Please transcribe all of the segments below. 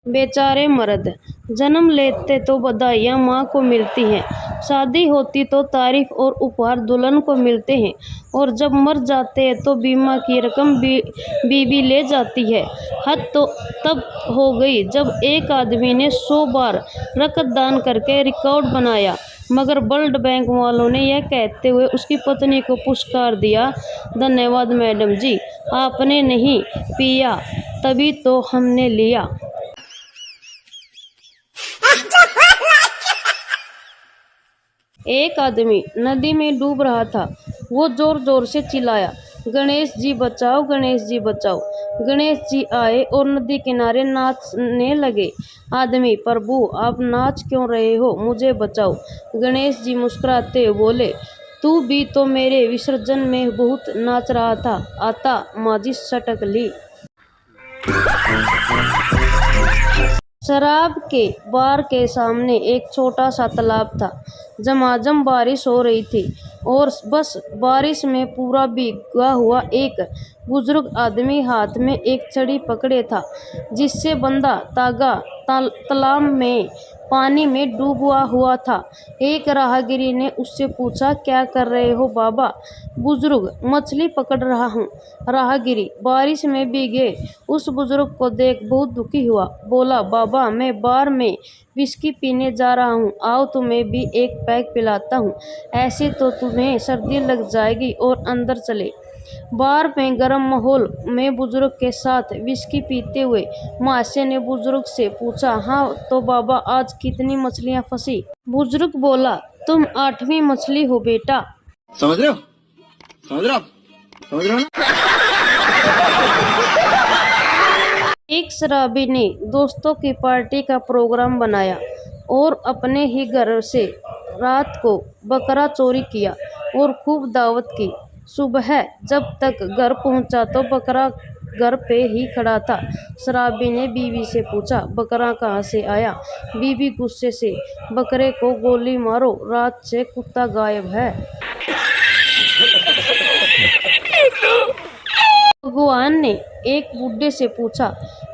बेचारे मर्द, जन्म लेते तो बधाइयाँ माँ को मिलती हैं, शादी होती तो तारीफ और उपहार दुल्हन को मिलते हैं, और जब मर जाते हैं तो बीमा की रकम बीवी ले जाती है। हद तो तब हो गई जब एक आदमी ने 100 बार रक्तदान करके रिकॉर्ड बनाया, मगर वर्ल्ड बैंक वालों ने यह कहते हुए उसकी पत्नी को पुरस्कार दिया, धन्यवाद मैडम जी, आपने नहीं पिया तभी तो हमने लिया। एक आदमी नदी में डूब रहा था। वो जोर जोर से चिल्लाया, गणेश जी बचाओ, गणेश जी बचाओ। गणेश जी आए और नदी किनारे नाचने लगे। आदमी, प्रभु आप नाच क्यों रहे हो, मुझे बचाओ। गणेश जी मुस्कुराते हुए बोले, तू भी तो मेरे विसर्जन में बहुत नाच रहा था। आता माझी सटक ली। शराब के बार के सामने एक छोटा सा तालाब था। झमाझम बारिश हो रही थी और बस बारिश में पूरा भीगा हुआ एक बुजुर्ग आदमी हाथ में एक छड़ी पकड़े था, जिससे बंधा तागा तालाब में पानी में डूबा हुआ था। एक राहगीरी ने उससे पूछा, क्या कर रहे हो बाबा? बुजुर्ग, मछली पकड़ रहा हूँ। राहगीरी बारिश में भीगे उस बुजुर्ग को देख बहुत दुखी हुआ, बोला, बाबा मैं बार में विस्की पीने जा रहा हूँ, आओ तुम्हें भी एक पैक पिलाता हूँ, ऐसे तो तुम्हें सर्दी लग जाएगी, और अंदर चले। बार में गर्म माहौल में बुजुर्ग के साथ विस्की पीते हुए महाशय ने बुजुर्ग से पूछा, हाँ तो बाबा आज कितनी मछलियाँ फंसी? बुजुर्ग बोला, तुम 8वीं मछली हो बेटा। समझ रहे हो? समझ रहे हो? समझ रहे हो ना? एक शराबी ने दोस्तों की पार्टी का प्रोग्राम बनाया और अपने ही घर से रात को बकरा चोरी किया और खूब दावत की। सुबह जब तक घर पहुंचा तो बकरा घर पे ही खड़ा था। शराबी ने बीवी से पूछा, बकरा कहाँ से आया? बीवी गुस्से से, बकरे को गोली मारो, रात से कुत्ता गायब है। भगवान ने एक बूढ़े से पूछा,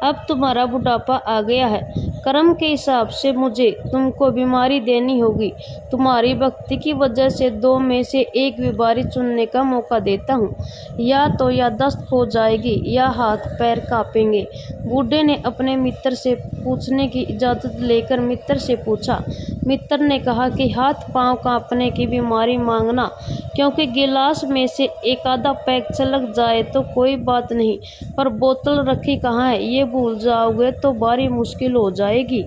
अब तुम्हारा बुढ़ापा आ गया है, कर्म के हिसाब से मुझे तुमको बीमारी देनी होगी। तुम्हारी भक्ति की वजह से 2 में से एक बीमारी चुनने का मौका देता हूँ, या तो याददाश्त खो जाएगी या हाथ पैर कांपेंगे। बूढ़े ने अपने मित्र से पूछने की इजाज़त लेकर मित्र से पूछा। मित्र ने कहा कि हाथ पांव कांपने की बीमारी मांगना, क्योंकि गिलास में से एक आधा पैक छलक जाए तो कोई बात नहीं, पर बोतल रखी कहाँ है ये भूल जाओगे तो भारी मुश्किल हो जाएगी।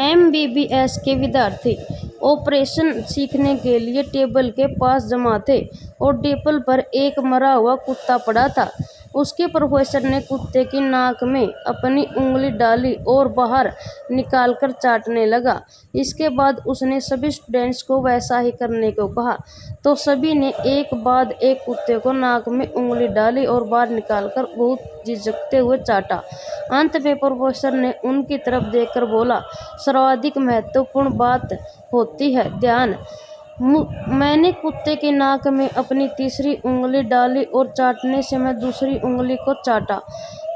MBBS के विद्यार्थी ऑपरेशन सीखने के लिए टेबल के पास जमा थे और टेबल पर एक मरा हुआ कुत्ता पड़ा था। उसके प्रोफेसर ने कुत्ते की नाक में अपनी उंगली डाली और बाहर निकालकर चाटने लगा। इसके बाद उसने सभी स्टूडेंट्स को वैसा ही करने को कहा, तो सभी ने एक बाद एक कुत्ते को नाक में उंगली डाली और बाहर निकालकर बहुत झिझकते हुए चाटा। अंत में प्रोफेसर ने उनकी तरफ देखकर बोला, सर्वाधिक महत्वपूर्ण बात होती है ध्यान। मैंने कुत्ते की नाक में अपनी तीसरी उंगली डाली और चाटने से मैं दूसरी उंगली को चाटा।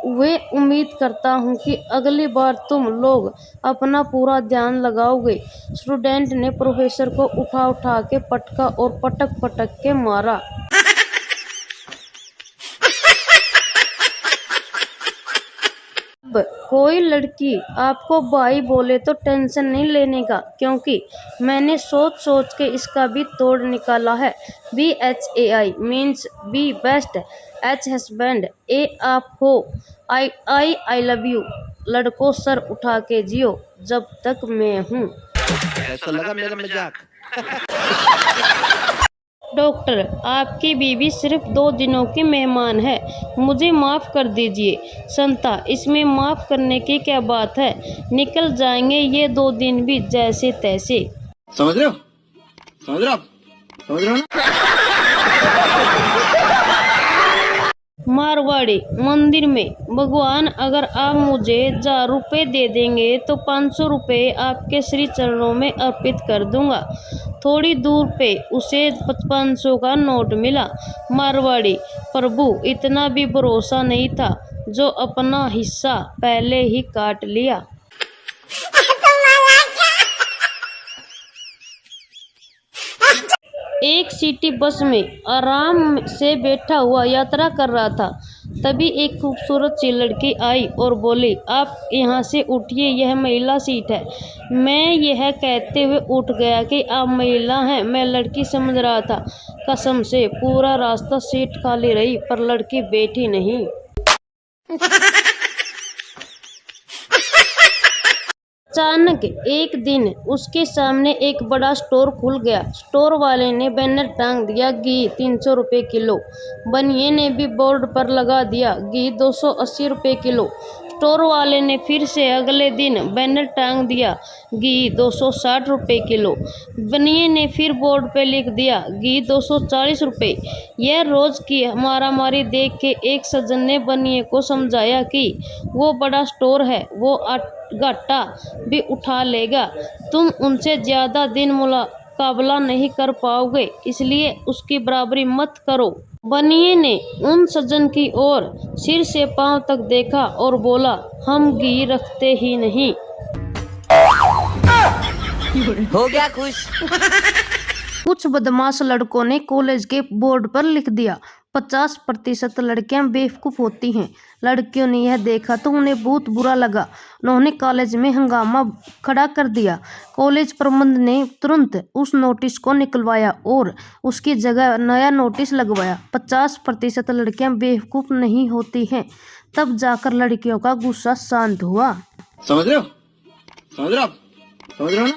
वे उम्मीद करता हूँ कि अगली बार तुम लोग अपना पूरा ध्यान लगाओगे। स्टूडेंट ने प्रोफेसर को उठा के पटका और पटक पटक के मारा। कोई लड़की आपको भाई बोले तो टेंशन नहीं लेने का, क्योंकि मैंने सोच सोच के इसका भी तोड़ निकाला है। BHAI means B best, H husband, A आप हो, I लव यू। लड़कों सर उठा के जियो जब तक मैं हूँ। कैसा लगा मेरा मजाक? डॉक्टर, आपकी बीवी सिर्फ 2 दिनों की मेहमान है, मुझे माफ़ कर दीजिए। संता, इसमें माफ़ करने की क्या बात है, निकल जाएंगे ये 2 दिन भी जैसे तैसे। समझ रहे हो? समझ रहे हो? समझ रहे हो ना? मारवाड़ी मंदिर में भगवान, अगर आप मुझे 1000 रुपये दे देंगे तो 500 रुपये आपके श्री चरणों में अर्पित कर दूंगा। थोड़ी दूर पे उसे 500 का नोट मिला। मारवाड़ी, प्रभु इतना भी भरोसा नहीं था, जो अपना हिस्सा पहले ही काट लिया। एक सिटी बस में आराम से बैठा हुआ यात्रा कर रहा था। तभी एक खूबसूरत सी लड़की आई और बोली, आप यहाँ से उठिए, यह महिला सीट है। मैं यह कहते हुए उठ गया कि आप महिला हैं। मैं लड़की समझ रहा था। कसम से पूरा रास्ता सीट खाली रही, पर लड़की बैठी नहीं। अचानक एक दिन उसके सामने एक बड़ा स्टोर खुल गया। स्टोर वाले ने बैनर टांग दिया, घी 300 रुपये किलो। बनिए ने भी बोर्ड पर लगा दिया, घी 280 रुपये किलो। स्टोर वाले ने फिर से अगले दिन बैनर टांग दिया, घी 260 रुपये किलो। बनिए ने फिर बोर्ड पे लिख दिया, घी 240 रुपये। यह रोज की मारामारी देख के एक सज्जन ने बनिए को समझाया कि वो बड़ा स्टोर है, वो घाटा भी उठा लेगा। तुम उनसे ज्यादा दिन मुकाबला नहीं कर पाओगे, इसलिए उसकी बराबरी मत करो। बनिए ने उन सज्जन की ओर सिर से पांव तक देखा और बोला, हम घी रखते ही नहीं। हो गया खुश। कुछ बदमाश लड़कों ने कॉलेज के बोर्ड पर लिख दिया, 50% लड़कियां बेवकूफ़ होती हैं। लड़कियों ने यह देखा तो उन्हें बहुत बुरा लगा। उन्होंने कॉलेज में हंगामा खड़ा कर दिया। कॉलेज प्रबंधन ने तुरंत उस नोटिस को निकलवाया और उसकी जगह नया नोटिस लगवाया, 50% लड़कियां बेवकूफ़ नहीं होती हैं। तब जाकर लड़कियों का गुस्सा शांत हुआ। समझ रहे हो? समझ रहे हो? समझ रहे हो ना?